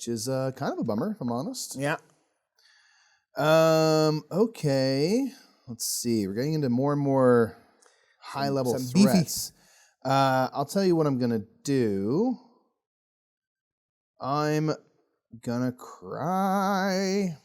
which is kind of a bummer, if I'm honest. Yeah. Okay. Let's see. We're getting into more and more high-level threats. I'll tell you what I'm going to do. I'm going to cry.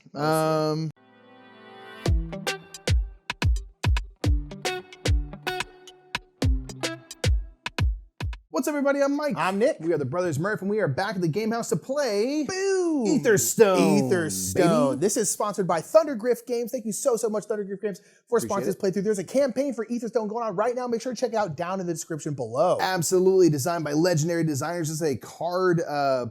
What's up, everybody? I'm Mike. I'm Nick. We are the Brothers Murph, and we are back at the Game House to play... Boom! Etherstone. Etherstone. Baby. This is sponsored by Thundergriff Games. Thank you so much, Thundergriff Games, for sponsoring this playthrough. There's a campaign for Etherstone going on right now. Make sure to check it out down in the description below. Absolutely. Designed by legendary designers. This is a card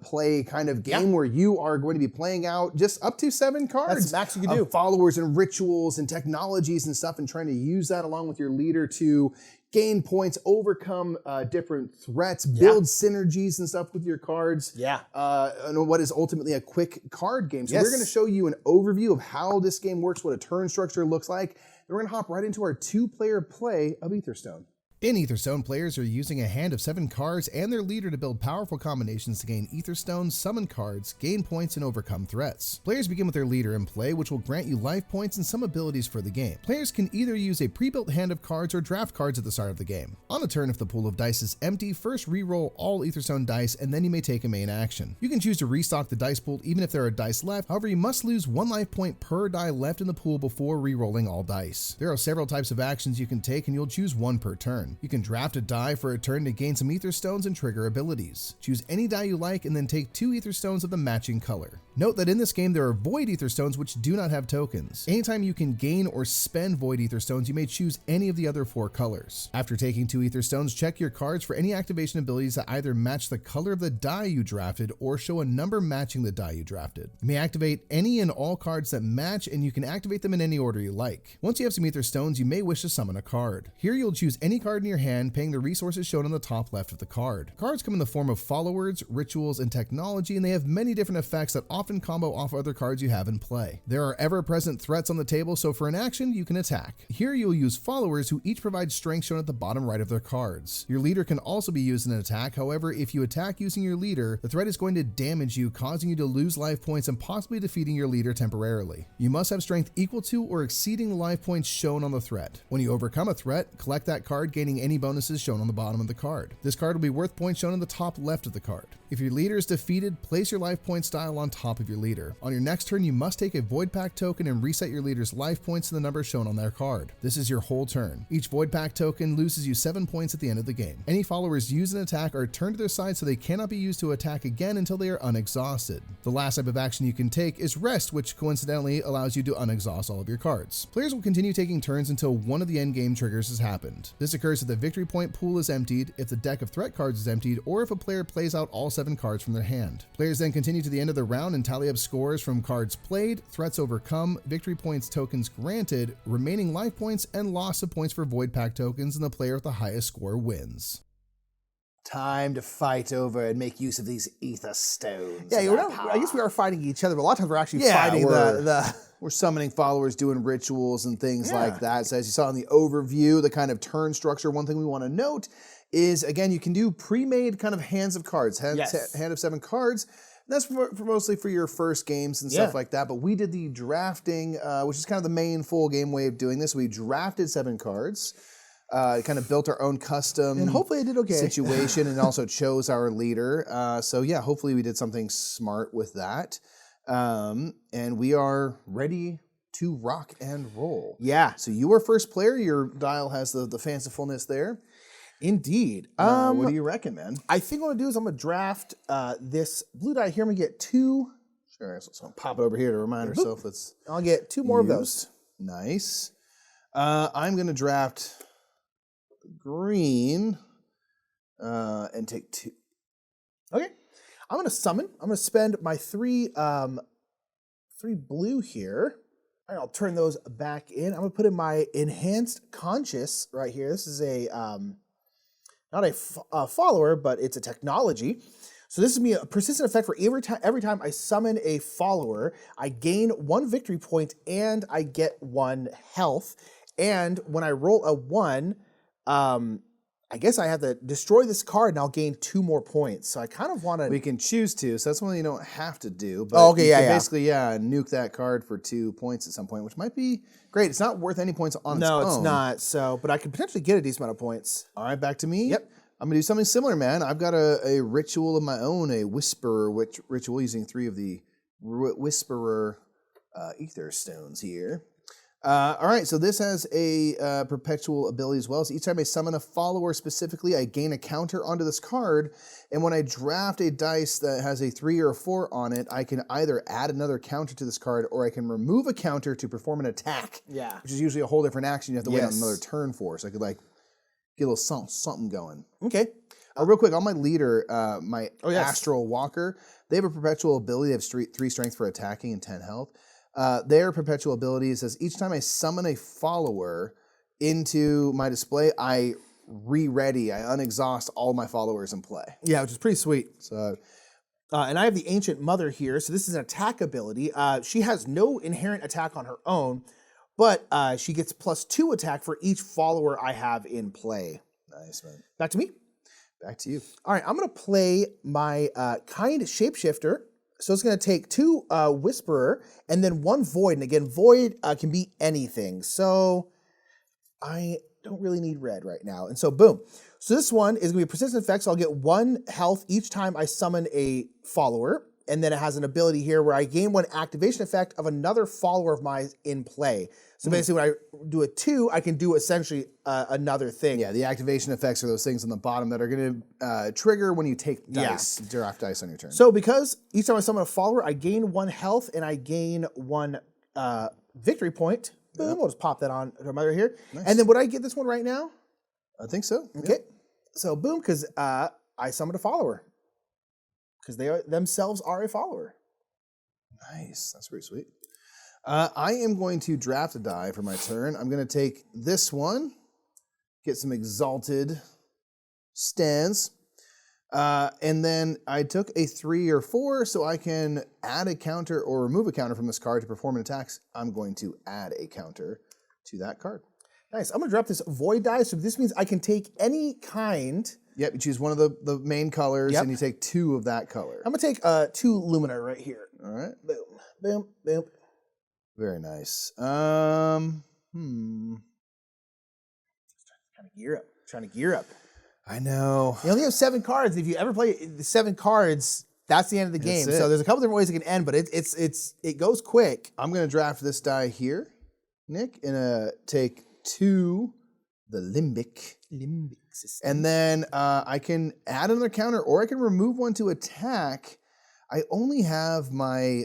play kind of game where you are going to be playing out just up to 7 cards. That's the max you can do. Followers and rituals and technologies and stuff, and trying to use that along with your leader to gain points, overcome different threats, build synergies and stuff with your cards. And what is ultimately a quick card game. So we're going to show you an overview of how this game works, what a turn structure looks like. And we're going to hop right into our 2-player play of Etherstone. In Etherstone, players are using a hand of 7 cards and their leader to build powerful combinations to gain Etherstone, summon cards, gain points, and overcome threats. Players begin with their leader in play, which will grant you life points and some abilities for the game. Players can either use a pre-built hand of cards or draft cards at the start of the game. On a turn, if the pool of dice is empty, first re-roll all Etherstone dice, and then you may take a main action. You can choose to restock the dice pool even if there are dice left. However, you must lose 1 life point per die left in the pool before re-rolling all dice. There are several types of actions you can take, and you'll choose 1 per turn. You can draft a die for a turn to gain some Etherstones and trigger abilities. Choose any die you like and then take 2 Etherstones of the matching color. Note that in this game there are void Etherstones which do not have tokens. Anytime you can gain or spend void Etherstones, you may choose any of the other 4 colors. After taking 2 Etherstones, check your cards for any activation abilities that either match the color of the die you drafted or show a number matching the die you drafted. You may activate any and all cards that match, and you can activate them in any order you like. Once you have some Etherstones, you may wish to summon a card. Here you'll choose any card in your hand, paying the resources shown on the top left of the card. Cards come in the form of followers, rituals, and technology, and they have many different effects that often combo off other cards you have in play. There are ever-present threats on the table, so for an action, you can attack. Here you'll use followers who each provide strength shown at the bottom right of their cards. Your leader can also be used in an attack. However, if you attack using your leader, the threat is going to damage you, causing you to lose life points and possibly defeating your leader temporarily. You must have strength equal to or exceeding the life points shown on the threat. When you overcome a threat, collect that card, gaining any bonuses shown on the bottom of the card. This card will be worth points shown on the top left of the card. If your leader is defeated, place your life point style on top of your leader. On your next turn, you must take a Void Pact token and reset your leader's life points to the number shown on their card. This is your whole turn. Each Void Pact token loses you 7 points at the end of the game. Any followers used in attack are turned to their side so they cannot be used to attack again until they are unexhausted. The last type of action you can take is Rest, which coincidentally allows you to unexhaust all of your cards. Players will continue taking turns until one of the endgame triggers has happened. This occurs if the victory point pool is emptied, if the deck of threat cards is emptied, or if a player plays out all 7 cards from their hand. Players then continue to the end of the round and tally up scores from cards played, threats overcome, victory points tokens granted, remaining life points, and loss of points for Void Pact tokens, and the player with the highest score wins. Time to fight over and make use of these Etherstones. Yeah, I guess we are fighting each other, but a lot of times we're actually fighting We're summoning followers, doing rituals and things like that. So as you saw in the overview, the kind of turn structure, one thing we want to note is, again, you can do pre-made kind of hands of cards, hand of 7 cards. That's for mostly for your first games and stuff like that. But we did the drafting, which is kind of the main full game way of doing this. We drafted 7 cards, kind of built our own custom and hopefully it did situation, and also chose our leader. So yeah, hopefully we did something smart with that. And we are ready to rock and roll. Yeah. So you are first player. Your dial has the fancifulness there. Indeed. What do you reckon, man? I think what I'm going to do is I'm going to draft this blue die here. I'm going to get 2. Sure, so I'll pop it over here to remind ourselves it's I'll get 2 more of those. Nice. I'm going to draft green and take 2. Okay. I'm going to summon. I'm going to spend my 3 blue here. All right, I'll turn those back in. I'm going to put in my Enhanced Conscious right here. This is a not a follower, but it's a technology. So this is me a persistent effect for every time I summon a follower, I gain 1 victory point and I get 1 health. And when I roll a 1, I guess I have to destroy this card and I'll gain 2 more points. So I kind of want to... We can choose to, so that's one you don't have to do. But oh, okay, you yeah, can yeah. basically, nuke that card for 2 points at some point, which might be great. It's not worth any points on its own. No, it's not. So, but I could potentially get a decent amount of points. All right, back to me. Yep. I'm going to do something similar, man. I've got a ritual of my own, a Whisperer ritual using 3 of the Whisperer Etherstones here. All right, so this has a perpetual ability as well. So each time I summon a follower specifically, I gain a counter onto this card. And when I draft a dice that has a 3 or a 4 on it, I can either add another counter to this card or I can remove a counter to perform an attack. Yeah. Which is usually a whole different action you have to wait on another turn for. So I could like get a little something going. Okay. Real quick, on my leader, my Astral Walker, they have a perpetual ability. They have 3 strength for attacking and 10 health. Their perpetual ability says each time I summon a follower into my display, I re-ready, I unexhaust all my followers in play. Yeah, which is pretty sweet. So, and I have the Ancient Mother here. So this is an attack ability. She has no inherent attack on her own, but she gets +2 attack for each follower I have in play. Nice, man. Back to me. Back to you. All right, I'm going to play my Kind Shapeshifter. So it's going to take 2 Whisperer and then 1 Void. And again, Void can be anything. So I don't really need red right now. And so boom. So this one is going to be a persistent effect. So I'll get 1 health each time I summon a follower. And then it has an ability here where I gain 1 activation effect of another follower of mine in play. So basically when I do a 2, I can do essentially another thing. Yeah, the activation effects are those things on the bottom that are going to trigger when you take dice, draft dice on your turn. So because each time I summon a follower, I gain 1 health and I gain 1 victory point. Boom, we'll just pop that on to mother here. Nice. And then would I get this one right now? I think so. Okay. Yep. So boom, because I summoned a follower. Because they themselves are a follower. Nice. That's pretty sweet. I am going to draft a die for my turn. I'm going to take this one, get some Exalted stands, and then I took a 3 or 4, so I can add a counter or remove a counter from this card to perform an attack. I'm going to add a counter to that card. Nice. I'm going to drop this Void die, so this means I can take any kind. Yep, you choose one of the main colors, and you take 2 of that color. I'm going to take 2 Luminar right here. All right. Boom, boom, boom. Very nice. Trying to gear up. I know. You only have 7 cards. If you ever play the 7 cards, that's the end of the game. So there's a couple different ways it can end, but it goes quick. I'm going to draft this die here, Nick, and take 2, the Limbic system. And then I can add another counter, or I can remove one to attack. I only have my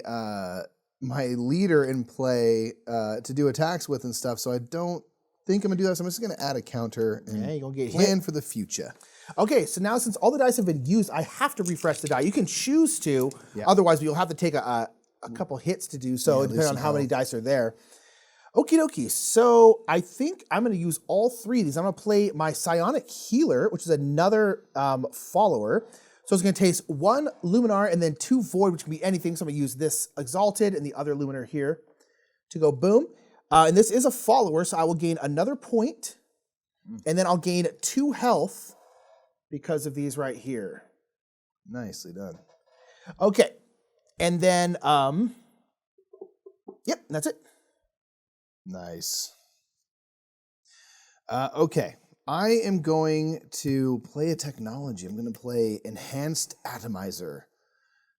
my leader in play to do attacks with and stuff, so I don't think I'm going to do that. So I'm just going to add a counter and you're gonna get plan for the future. Okay, so now since all the dice have been used, I have to refresh the die. You can choose to, otherwise you'll have to take a couple hits to do so, depending on how many dice are there. Okie dokie, so I think I'm going to use all 3 of these. I'm going to play my Psionic Healer, which is another follower. So it's going to taste 1 Luminar and then 2 Void, which can be anything. So I'm going to use this Exalted and the other Luminar here to go boom. And this is a follower, so I will gain another point. And then I'll gain 2 health because of these right here. Nicely done. Okay. And then, yep, that's it. Nice. Okay. I am going to play a technology. I'm going to play Enhanced Atomizer.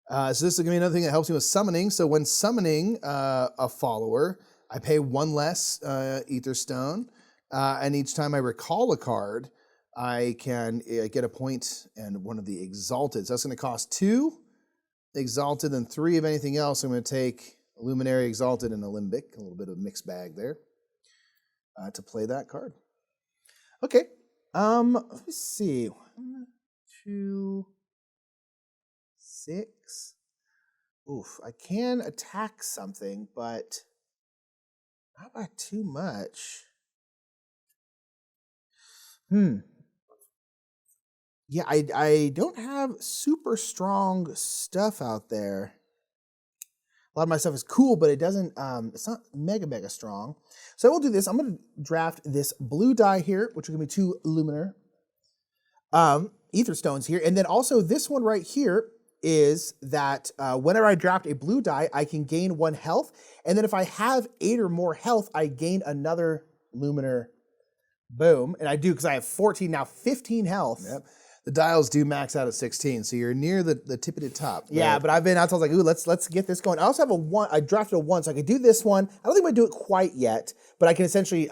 So this is going to be another thing that helps me with summoning. So when summoning a follower, I pay 1 less Etherstone. And each time I recall a card, I can get a point and 1 of the Exalted. So that's going to cost 2 Exalted and 3 of anything else. I'm going to take a Luminary Exalted and a Limbic, a little bit of a mixed bag there, to play that card. Okay. Let me see. 1, 2, 6. Oof, I can attack something, but not by too much. Yeah, I don't have super strong stuff out there. A lot of my stuff is cool, but it doesn't, it's not mega strong. So I will do this. I'm going to draft this blue die here, which is going to be 2 Luminar. Etherstones here. And then also this one right here is that whenever I draft a blue die, I can gain 1 health. And then if I have 8 or more health, I gain another Luminar. Boom. And I do because I have 14 now, 15 health. Yep. The dials do max out at 16, so you're near the tippity top. Yeah, but I've been out, so I was like, ooh, let's get this going. I also have a 1, I drafted a 1, so I could do this one. I don't think I'm gonna do it quite yet, but I can essentially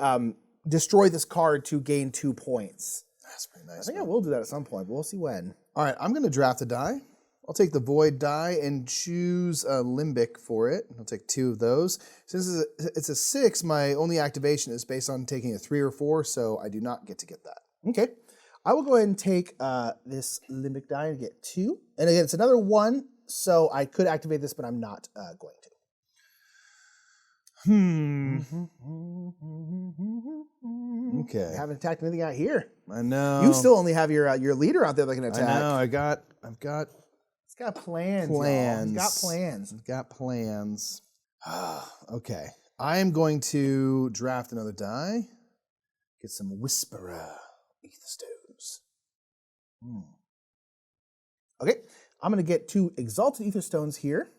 destroy this card to gain 2 points. That's pretty nice. I think I will do that at some point, but we'll see when. All right, I'm gonna draft a die. I'll take the Void die and choose a Limbic for it. I'll take 2 of those. Since it's a 6, my only activation is based on taking a 3 or 4, so I do not get to get that. Okay. I will go ahead and take this Limbic die and get 2. And again, it's another 1, so I could activate this, but I'm not going to. Okay. I haven't attacked anything out here. I know. You still only have your leader out there that can attack. I know. I've got. It's got plans. Plans. It's got plans. I've got plans. Okay. I am going to draft another die. Get some Whisperer Etherstones. Okay. I'm going to get 2 Exalted Etherstones here.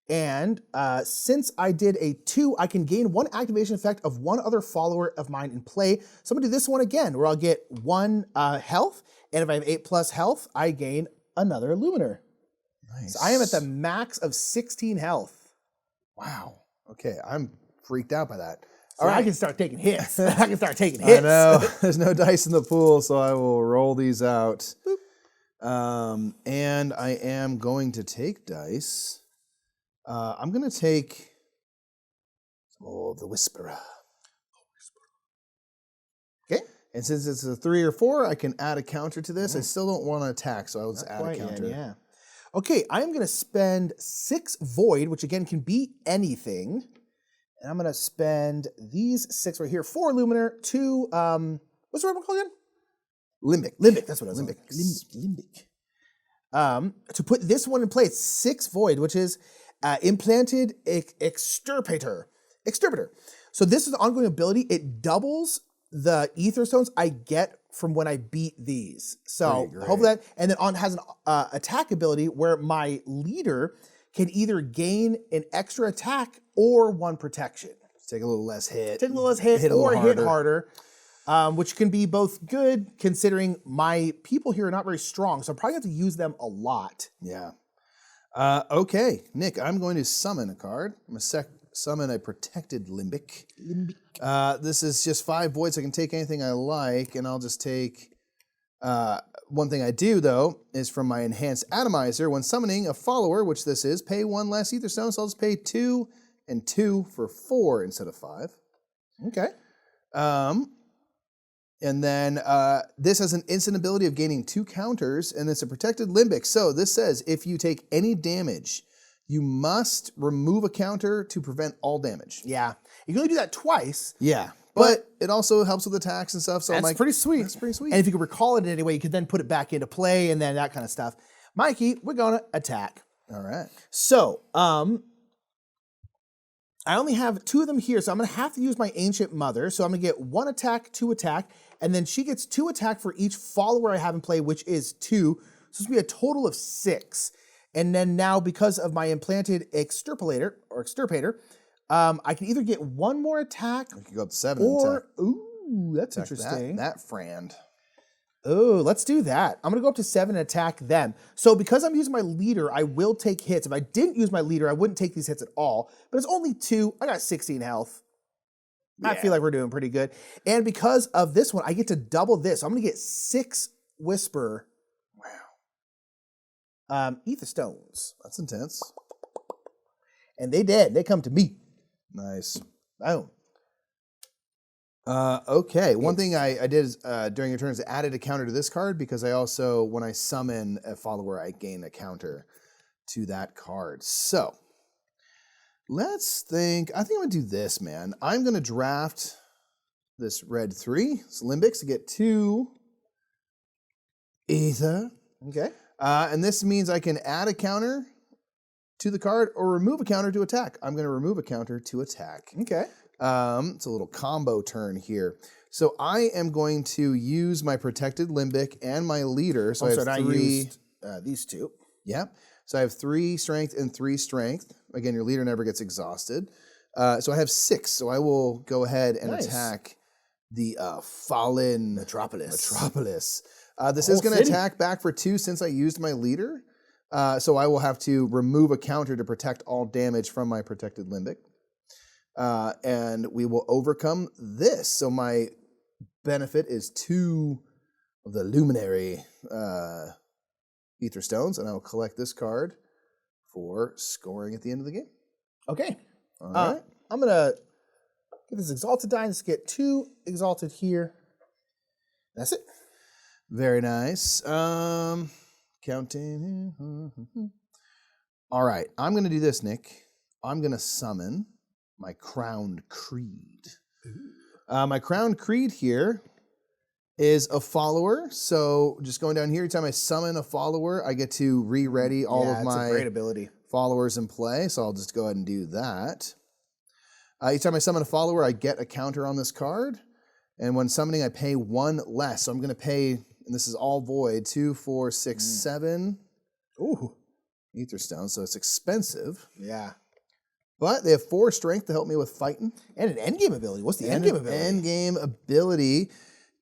And since I did a 2, I can gain 1 activation effect of 1 other follower of mine in play. So I'm going to do this one again, where I'll get 1 health. And if I have 8+ health, I gain another Luminar. Nice. So I am at the max of 16 health. Wow. Okay, I'm freaked out by that. All right, I can start taking hits. I can start taking hits. I know. There's no dice in the pool, so I will roll these out. And I am going to take dice. I'm going to take the Whisperer. Okay. And since it's a 3 or 4, I can add a counter to this. I still don't want to attack, so I'll just add a counter. Yeah. Okay, I'm going to spend 6 Void, which again can be anything. And I'm going to spend these 6 right here. 4 Luminar, 2, what's the right one called again? Limbic. That's what it was. Limbic. To put this one in play, it's 6 Void, which is Implanted Extirpator. So this is an ongoing ability. It doubles the Etherstones I get from when I beat these. So hopefully that, and then has an attack ability where my leader can either gain an extra attack or 1 protection. Take a little less hit. Hit harder. Which can be both good considering my people here are not very strong. So I probably have to use them a lot. Yeah. Okay, Nick, I'm going to summon a card. I'm going to summon a Protected Limbic. This is just 5 voids. I can take anything I like, and I'll just take... one thing I do, though, is from my Enhanced Atomizer, when summoning a follower, which this is, pay 1 less Etherstone, so I'll just pay 2 and 2 for 4 instead of 5. Okay. And then this has an instant ability of gaining 2 counters, and it's a Protected Limbic. So this says if you take any damage, you must remove a counter to prevent all damage. Yeah. You can only do that twice. Yeah. But it also helps with attacks and stuff. So that's pretty sweet. That's pretty sweet. And if you can recall it in any way, you can then put it back into play and then that kind of stuff. Mikey, we're going to attack. All right. So, I only have 2 of them here, so I'm going to have to use my Ancient Mother. So I'm going to get 1 attack, 2 attack, and then she gets 2 attack for each follower I have in play, which is 2. So it's going to be a total of 6. And then now, because of my Implanted Extirpator, I can either get 1 more attack. You can go up to 7 or, attack. Ooh, that's interesting. That friend. Oh, let's do that. I'm going to go up to 7 and attack them. So because I'm using my leader, I will take hits. If I didn't use my leader, I wouldn't take these hits at all. But it's only 2. I got 16 health. Yeah. I feel like we're doing pretty good. And because of this one, I get to double this. So I'm going to get 6 Whisper. Wow. Etherstones. That's intense. And they did. They come to me. Nice. Boom. Okay. One thing I did is, during your turn is added a counter to this card because I also, when I summon a follower, I gain a counter to that card. So let's think. I think I'm going to do this, man. I'm going to draft this red 3. It's Limbics to get 2 Ether. Okay. And this means I can add a counter to the card or remove a counter to attack. I'm going to remove a counter to attack. Okay. It's a little combo turn here. So I am going to use my protected limbic and my leader. So I have I three. used these two. Yeah. So I have 3 strength and 3 strength. Again, your leader never gets exhausted. So I have 6. So I will go ahead and attack the fallen Metropolis. This is going to attack back for 2 since I used my leader. So I will have to remove a counter to protect all damage from my protected limbic. And we will overcome this. So my benefit is 2 of the luminary Etherstones, and I will collect this card for scoring at the end of the game. Okay. All right. I'm going to get this Exalted die. Let's get 2 Exalted here. That's it. Very nice. Counting. All right. I'm going to do this, Nick. I'm going to summon my Crowned Creed. My Crowned Creed here is a follower. So just going down here, every time I summon a follower, I get to re-ready all of my great ability. Followers in play. So I'll just go ahead and do that. Each time I summon a follower, I get a counter on this card. And when summoning, I pay 1 less. So I'm going to pay, and this is all void, 2, 4, 6, 7. Ooh. Etherstone. So it's expensive. Yeah. But they have 4 strength to help me with fighting. And an endgame ability. What's the endgame ability? Endgame ability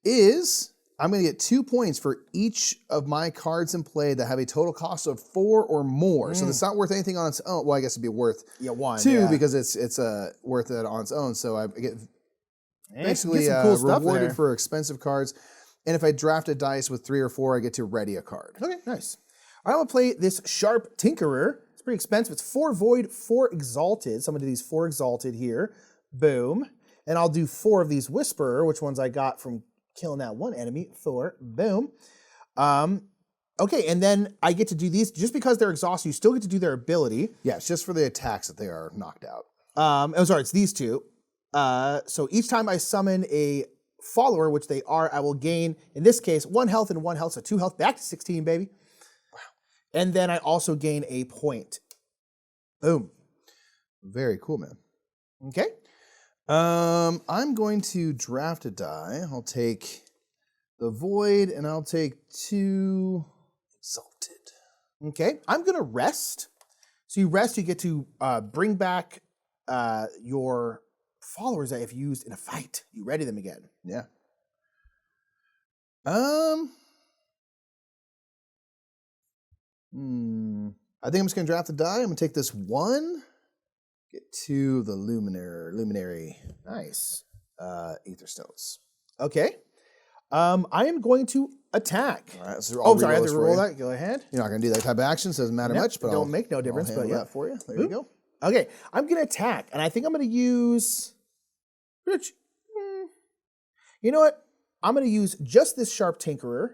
is I'm going to get 2 points for each of my cards in play that have a total cost of 4 or more. So it's not worth anything on its own. Well, I guess it'd be worth 1 because it's worth it on its own. So I get basically get some cool rewarded for expensive cards. And if I draft a dice with 3 or 4, I get to ready a card. Okay, nice. I'm going to play this Sharp Tinkerer. It's pretty expensive. It's 4 Void, 4 Exalted. So I'm going to do these 4 Exalted here. Boom. And I'll do 4 of these Whisperer, which ones I got from killing that one enemy. 4. Boom. Okay, and then I get to do these. Just because they're exhausted, you still get to do their ability. Yeah, it's just for the attacks that they are knocked out. Oh, sorry, it's these 2. So each time I summon a follower, which they are, I will gain, in this case, 1 health and 1 health. So 2 health, back to 16, baby. Wow. And then I also gain a point. Boom. Very cool, man. Okay. I'm going to draft a die. I'll take the Void, and I'll take 2 Exalted. Okay. I'm going to rest. So you rest, you get to bring back your followers that if used in a fight, you ready them again. Yeah. I think I'm just going to draft the die. I'm going to take this 1. Get 2 of the luminary. Nice. Etherstones. Okay. I am going to attack. All right. So sorry, I have to roll that. Go ahead. You're not going to do that type of action, so it doesn't matter much. But don't make no difference. I'll but handle that for you. There you go. Okay. I'm going to attack, and I think I'm going to use... You know what? I'm going to use just this Sharp Tinkerer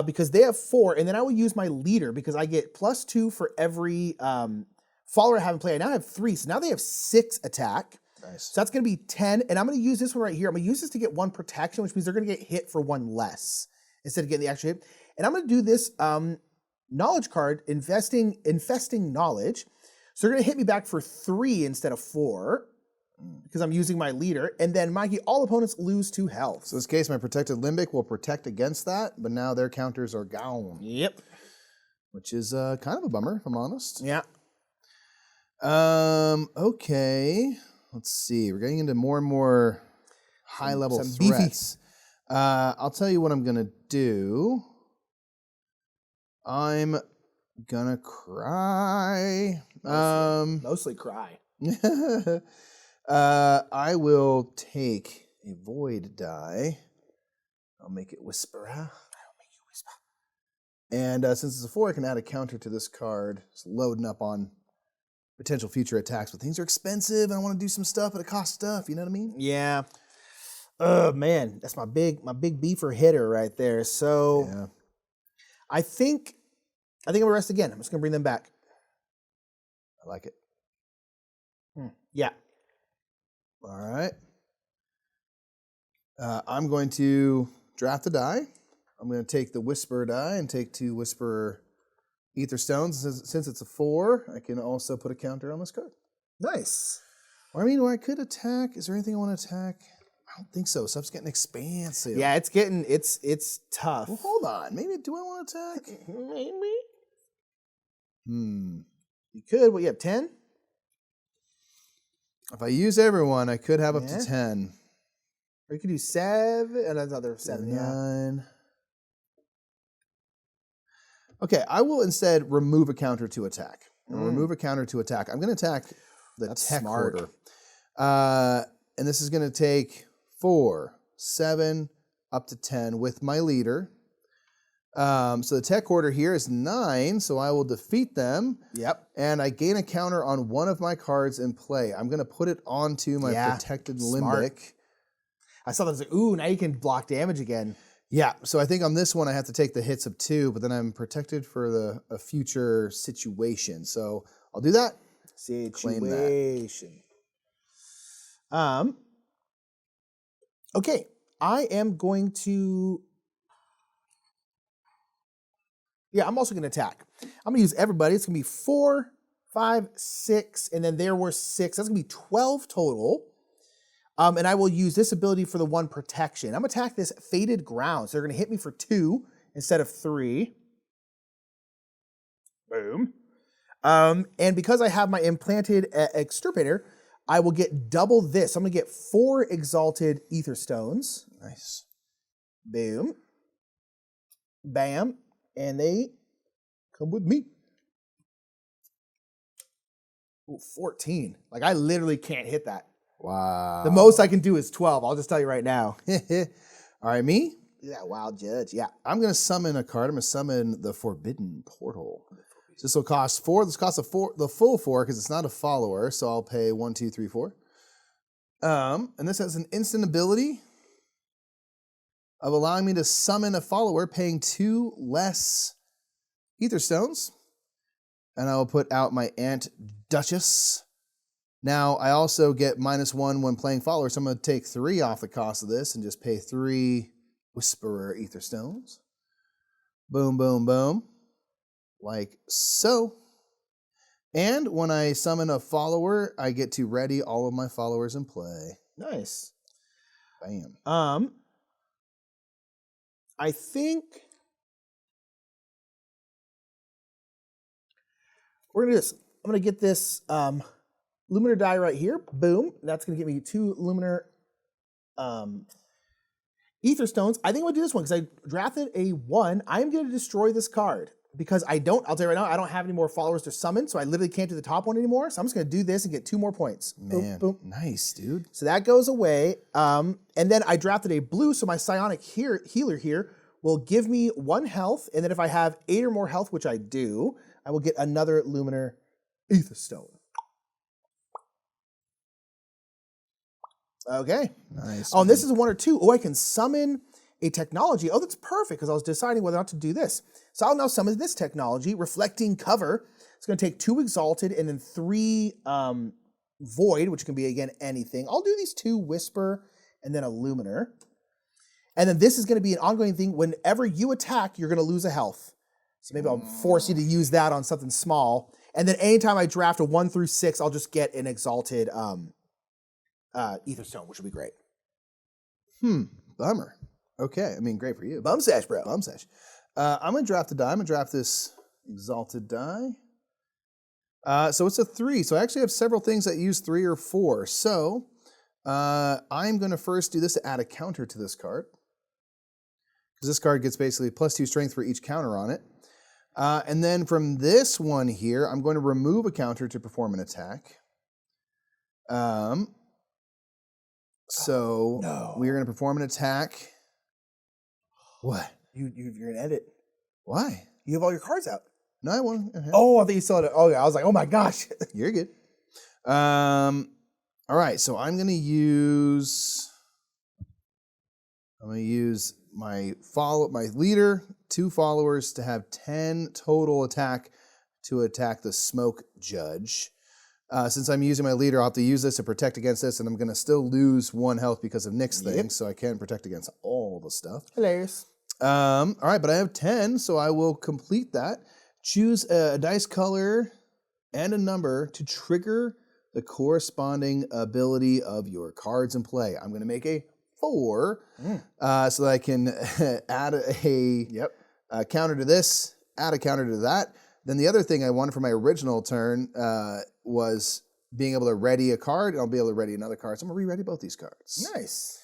because they have 4, and then I will use my leader because I get +2 for every follower I have in play. I now have 3, so now they have 6 attack. Nice. So that's going to be 10, and I'm going to use this one right here. I'm going to use this to get 1 protection, which means they're going to get hit for 1 less instead of getting the extra hit. And I'm going to do this knowledge card, infesting knowledge. So they're going to hit me back for 3 instead of 4. Because I'm using my leader. And then, Mikey, all opponents lose 2 health. So in this case, my protected limbic will protect against that, but now their counters are gone. Yep. Which is kind of a bummer, if I'm honest. Yeah. Okay. Let's see. We're getting into more and more high-level threats. I'll tell you what I'm going to do. I'm going to cry. Mostly cry. I will take a Void die. I'll make it Whisperer. I'll make you whisper. And since it's a 4, I can add a counter to this card. It's loading up on potential future attacks, but things are expensive, and I want to do some stuff, but it costs stuff. You know what I mean? Yeah. Oh man, that's my big beefer hitter right there. So yeah. I think I'm gonna rest again. I'm just gonna bring them back. I like it. Yeah. All right. I'm going to draft a die. I'm going to take the Whisper die and take 2 Whisper Etherstones. Since it's a 4, I can also put a counter on this card. Nice. Or I mean, I could attack. Is there anything I want to attack? I don't think so. Stuff's getting expansive. Yeah, it's tough. Well, hold on. Maybe do I want to attack? Maybe. Hmm. You could. What, you have 10? If I use everyone, I could have up to 10. Or you could do 7, and another 7, 9. Okay, I will instead remove a counter to attack. Remove a counter to attack. I'm going to attack the tech hoarder. And this is going to take 4, 7, up to 10 with my leader. So the tech hoarder here is 9, so I will defeat them. Yep. And I gain a counter on one of my cards in play. I'm going to put it onto my protected limbic. I saw that. I was like, ooh, now you can block damage again. Yeah, so I think on this one I have to take the hits of 2, but then I'm protected for a future situation. So I'll do that. Situation. Claim that. Okay, I am going to... Yeah, I'm also going to attack. I'm going to use everybody. It's going to be 4, 5, 6, and then there were 6. That's going to be 12 total. And I will use this ability for the 1 protection. I'm going to attack this Faded Ground. So they're going to hit me for 2 instead of 3. Boom. And because I have my implanted extirpator, I will get double this. I'm going to get 4 exalted Etherstones. Nice. Boom. Bam. And they come with me. Ooh, 14. Like, I literally can't hit that. Wow. The most I can do is 12. I'll just tell you right now. All right, me? Yeah, Wild Judge. Yeah. I'm going to summon a card. I'm going to summon the Forbidden Portal. So this will cost 4. This costs the full 4 because it's not a follower. So I'll pay 1, 2, 3, 4. And this has an instant ability of allowing me to summon a follower, paying 2 less Etherstones. And I will put out my Aunt Duchess. Now, I also get -1 when playing followers, so I'm going to take 3 off the cost of this and just pay 3 Whisperer Etherstones. Boom, boom, boom. Like so. And when I summon a follower, I get to ready all of my followers in play. Nice. Bam. I think we're going to do this. I'm going to get this Luminar die right here. Boom. That's going to give me 2 Luminar Etherstones. I think I'm going to do this one because I drafted a 1. I'm going to destroy this card because I'll tell you right now, I don't have any more followers to summon, so I literally can't do the top one anymore. So I'm just going to do this and get 2 more points. Man, boom, boom. Nice, dude. So that goes away. And then I drafted a blue, so my psionic healer here will give me 1 health, and then if I have 8 or more health, which I do, I will get another Luminar Etherstone. Okay. Nice. Oh, and this is 1 or 2. Oh, I can summon a technology. Oh, that's perfect, because I was deciding whether or not to do this. So I'll now summon this technology, Reflecting Cover. It's going to take 2 Exalted and then 3 Void, which can be, again, anything. I'll do these 2 Whisper and then a Luminar. And then this is going to be an ongoing thing. Whenever you attack, you're going to lose a health. So maybe I'll force you to use that on something small. And then anytime I draft a 1 through 6, I'll just get an Exalted Etherstone, which will be great. Bummer. Okay, I mean, great for you. Bum sesh, bro. Bum sesh. I'm going to draft a die. I'm going to draft this Exalted die. So it's a 3. So I actually have several things that use 3 or 4. So I'm going to first do this to add a counter to this card. Because this card gets basically +2 strength for each counter on it. And then from this one here, I'm going to remove a counter to perform an attack. So we're going to perform an attack. What? You're going to edit. Why? You have all your cards out. No, I won't. Oh, I think you saw it. Oh, yeah. I was like, oh my gosh. You're good. All right, so I'm going to use my leader, 2 followers to have 10 total attack to attack the Smoke Judge. Since I'm using my leader, I'll have to use this to protect against this, and I'm going to still lose 1 health because of Nick's thing, so I can't protect against all the stuff. Hilarious. All right, but I have 10, so I will complete that. Choose a dice color and a number to trigger the corresponding ability of your cards in play. I'm going to make a 4 so that I can add a counter to this, add a counter to that. Then the other thing I wanted for my original turn was being able to ready a card, and I'll be able to ready another card. So I'm going to re-ready both these cards. Nice.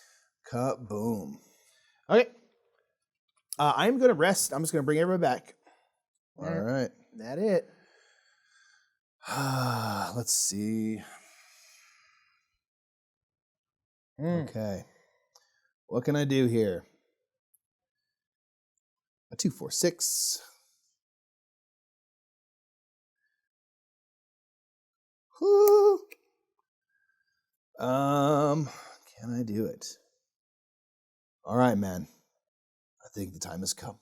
Kaboom. Okay. I'm going to rest. I'm just going to bring everybody back. All right. That it. Let's see. Okay. What can I do here? A 2, 4, 6. Whoo. Can I do it? All right, man. I think the time has come.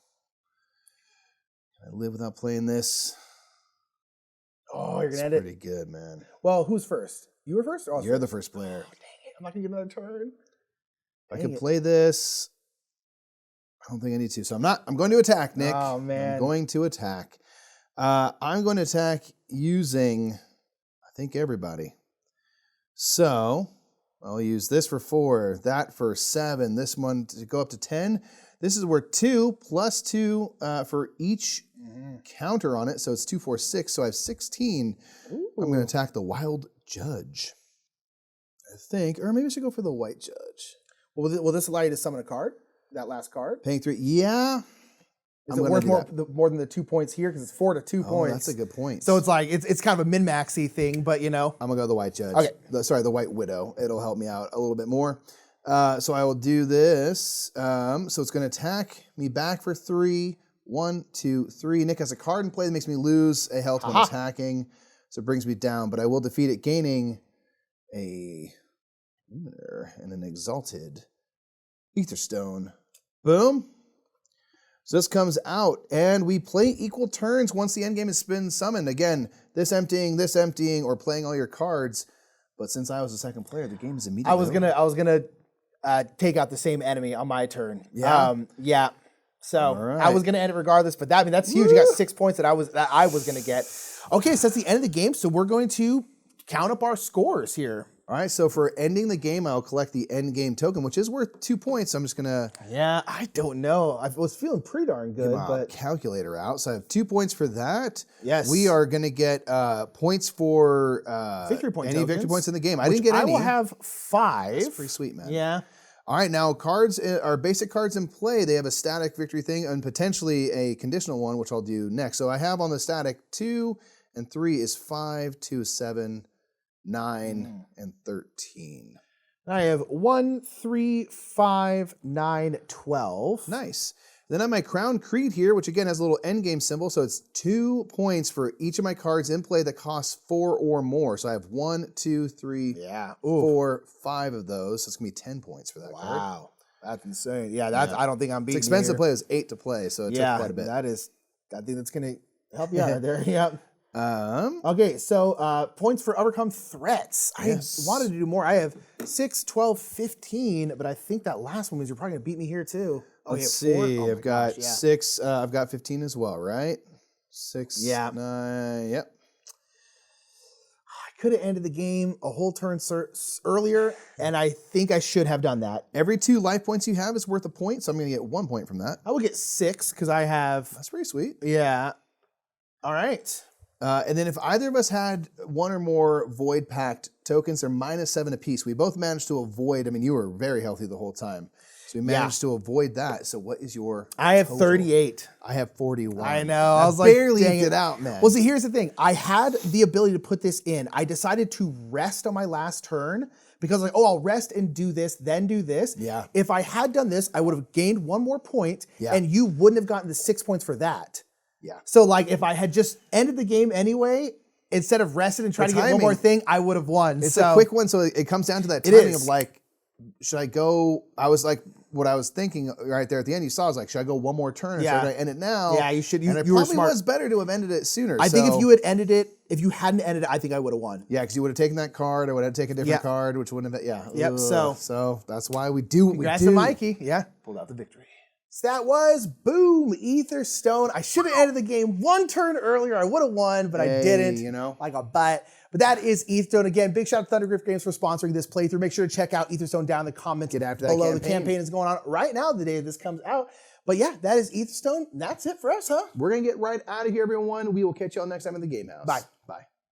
Can I live without playing this? Oh, you're gonna end pretty good, man. Well, who's first? You were first? Or You're the first player. Oh, dang it. I'm not gonna get another turn. If I can play this, I don't think I need to. So I'm going to attack, Nick. Oh, man. I'm going to attack. I'm going to attack using, I think, everybody. So I'll use this for 4, that for 7, this one to go up to 10. This is worth 2 plus 2 for each counter on it. So it's 2, 4, 6. So I have 16. Ooh. I'm going to attack the Wild Judge, I think. Or maybe I should go for the White Judge. Will this allow you to summon a card? That last card? Paying 3. Yeah. Is it worth more than the 2 points here? Because it's 4 to 2 points. That's a good point. So it's like, it's kind of a min-maxy thing, but you know. I'm going to go the White Judge. Okay. The White Widow. It'll help me out a little bit more. So I will do this. So it's going to attack me back for 3. 1, 2, 3. Nick has a card in play that makes me lose a health when attacking. So it brings me down, but I will defeat it, gaining a Luminar and an Exalted Etherstone. Boom. So this comes out, and we play equal turns once the endgame has been summoned. Again, this emptying, or playing all your cards. But since I was the second player, the game is immediately over. I was gonna take out the same enemy on my turn. Yeah. Yeah. So right. I was gonna end it regardless, but that's huge. You got 6 points that I was gonna get. Okay, so that's the end of the game. So we're going to count up our scores here. All right, so for ending the game, I'll collect the end game token, which is worth 2 points. So I'm just gonna. Yeah, I don't know. I was feeling pretty darn good, but calculator out. So I have 2 points for that. Yes, we are gonna get points for victory points. Any victory points in the game. I didn't get any. I will have 5. That's pretty sweet, man. Yeah. All right, now cards are basic cards in play. They have a static victory thing and potentially a conditional one, which I'll do next. So I have on the static 2 and 3 is 5, 2 is 7, 9, and 13. I have 1, 3, 5, 9, 12. Nice. Then I have my Crown Creed here, which again has a little endgame symbol. So it's 2 points for each of my cards in play that costs 4 or more. So I have 1, 2, 3, 4, 5 of those. So it's going to be 10 points for that card. Wow. That's insane. Yeah, I don't think I'm beating It's expensive here. to play. It was 8 to play, so it took quite a bit. I think that's going to help you out there. Yeah. Okay, so points for overcome threats. Yes. I wanted to do more. I have 6, 12, 15, but I think that last one means you're probably going to beat me here too. Let's see. I've got 6. I've got 15 as well, right? 6, 9. Yep. I could have ended the game a whole turn earlier, and I think I should have done that. Every 2 life points you have is worth a point, so I'm going to get 1 point from that. I will get 6 because I have. That's pretty sweet. Yeah. All right. And then if either of us had 1 or more Void Pact tokens, they're -7 apiece. We both managed to avoid. I mean, you were very healthy the whole time. So we managed to avoid that. So what is your I have total? 38. I have 41. I know. I was like, barely eked it out, man. Well, see, here's the thing. I had the ability to put this in. I decided to rest on my last turn because I'll rest and do this, then do this. Yeah. If I had done this, I would have gained 1 more point, and you wouldn't have gotten the 6 points for that. Yeah. So if I had just ended the game anyway, instead of resting and trying to get one more thing, I would have won. It's a quick one, so it comes down to that timing of should I go? I was what I was thinking right there at the end. You saw, I was like, should I go 1 more turn? Or should I end it now? Yeah, you should. And it probably was better to have ended it sooner. I think if you had ended it, if you hadn't ended it, I think I would have won. Yeah, because you would have taken that card. I would have taken a different card, which wouldn't have. Yeah. Yep. So that's why we do what we do. Congrats to Mikey. Yeah. Pulled out the victory. So that was, boom, Etherstone. I should have ended the game one turn earlier. I would have won, but I didn't. You know. Like a butt. But that is Etherstone. Again, big shout out to Thundergriff Games for sponsoring this playthrough. Make sure to check out Etherstone down in the comments Get after that below. campaign. The campaign is going on right now, the day this comes out. But yeah, that is Etherstone. That's it for us, huh? We're going to get right out of here, everyone. We will catch y'all next time in the Game House. Bye.